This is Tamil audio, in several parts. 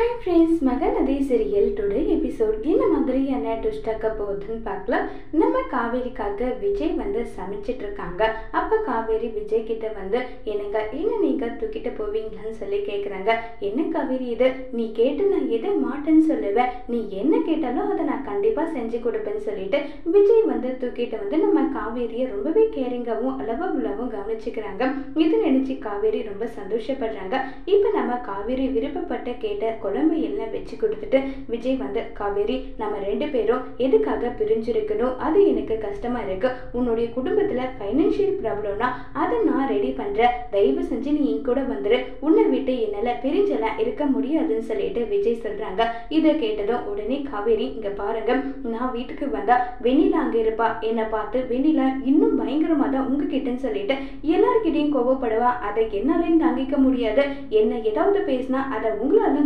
Hi friends, Mahanadi serial today episode என்ன மாதிரியான ட்விஸ்ட் ஆக்க போகுதுன்னு பார்க்கலாம். நம்ம காவேரிக்காக விஜய் சமைச்சிட்டு இருக்காங்க. அப்போ காவேரி விஜய் கிட்ட என்னங்க என்ன நீங்கள் தூக்கிட்டு போவீங்களான்னு சொல்லி கேட்குறாங்க. என்ன காவேரி இது, நீ கேட்டு நான் எதை மாட்டேன்னு சொல்லுவேன், நீ என்ன கேட்டாலும் அதை நான் கண்டிப்பாக செஞ்சு கொடுப்பேன்னு சொல்லிட்டு விஜய் தூக்கிட்டு நம்ம காவேரியை ரொம்பவே கேரிங்காகவும் அளவுலாவும் கவனிச்சுக்கிறாங்க. இது நினைச்சு காவேரி ரொம்ப சந்தோஷப்படுறாங்க. இப்போ நம்ம காவேரி விருப்பப்பட்ட கேட்ட குழம்பு எல்லாம் வச்சு கொடுத்துட்டு விஜய் காவேரி, நம்ம 2 பேரும் எதுக்காக பிரிஞ்சிருக்கணும், அது எனக்கு கஷ்டமா இருக்கு, உன்னுடைய குடும்பத்துல ஃபைனான்சியல் ப்ராப்ளம்னா அதை நான் ரெடி பண்றேன், தயவு செஞ்சு நீ என் கூட வந்துரு, உன்னை விட்டு என்னால பிரிஞ்செல்லாம் இருக்க முடியாதுன்னு சொல்லிட்டு விஜய் சொல்றாங்க. இதை கேட்டதும் உடனே காவேரி, இங்க பாருங்க, நான் வீட்டுக்கு வந்தா வெண்ணிலா அங்க இருப்பா, என்னை பார்த்து வெண்ணிலா இன்னும் பயங்கரமா தான் உங்ககிட்டன்னு சொல்லிட்டு எல்லார்கிட்டையும் கோவப்படுவா, அதை என்னாலையும் தாங்கிக்க முடியாது, என்ன ஏதாவது பேசினா அதை உங்களாலும்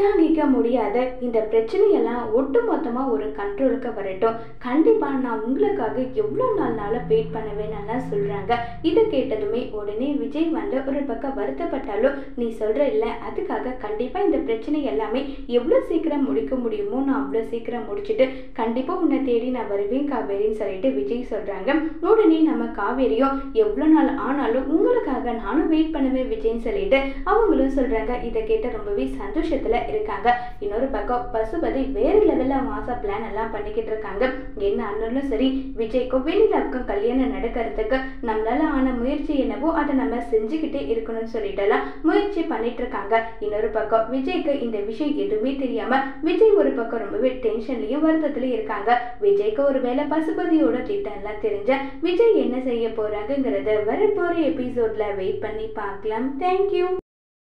தாங்கிக்க முடியாத இந்த பிரச்சனையெல்லாம் ஒட்டு மொத்தமாக ஒரு கண்ட்ரோலுக்கு வரட்டும், கண்டிப்பாக நான் உங்களுக்காக எவ்வளோ நாள் வெயிட் பண்ணுவேன்னு சொல்கிறாங்க. இதை கேட்டதுமே உடனே விஜய் ஒரு பக்கம் வருத்தப்பட்டாலும், நீ சொல்கிற இல்லை, அதுக்காக கண்டிப்பாக இந்த பிரச்சனை எல்லாமே எவ்வளோ சீக்கிரம் முடிக்க முடியுமோ நான் அவ்வளோ சீக்கிரம் முடிச்சுட்டு கண்டிப்பாக உன்னை தேடி நான் வருவேன் காவேரின்னு சொல்லிட்டு விஜய் சொல்கிறாங்க. உடனே நம்ம காவேரியும் எவ்வளோ நாள் ஆனாலும் உங்களுக்காக நானும் வெயிட் பண்ணுவேன் விஜய்ன்னு சொல்லிட்டு அவங்களும் சொல்கிறாங்க. இதை கேட்ட ரொம்பவே சந்தோஷத்தில் இருக்காங்க. இன்னொரு பக்கம் பசுபதி வேற லெவல்ல மாசா பிளான் எல்லாம் பண்ணிக்கிட்டு இருக்காங்க. என்ன ஆனாலும் சரி, விஜய்க்கும் வெண்ணிலாவுக்கும் கல்யாணம் நடக்கிறதுக்கு நம்மளால ஆன முயற்சி என்னவோ அதை நம்ம செஞ்சுக்கிட்டே இருக்கணும்னு சொல்லிட்டு எல்லாம் முயற்சி பண்ணிட்டு இருக்காங்க. இன்னொரு பக்கம் விஜய்க்கு இந்த விஷயம் எதுவுமே தெரியாம விஜய் ஒரு பக்கம் ரொம்பவே டென்ஷன்லயும் வருத்தத்திலயும் இருக்காங்க. விஜய்க்கு ஒருவேளை பசுபதியோட திட்டம் எல்லாம் தெரிஞ்ச விஜய் என்ன செய்ய போறாங்கிறத வரப்போற எபிசோட்ல வெயிட் பண்ணி பார்க்கலாம். தேங்க்யூ.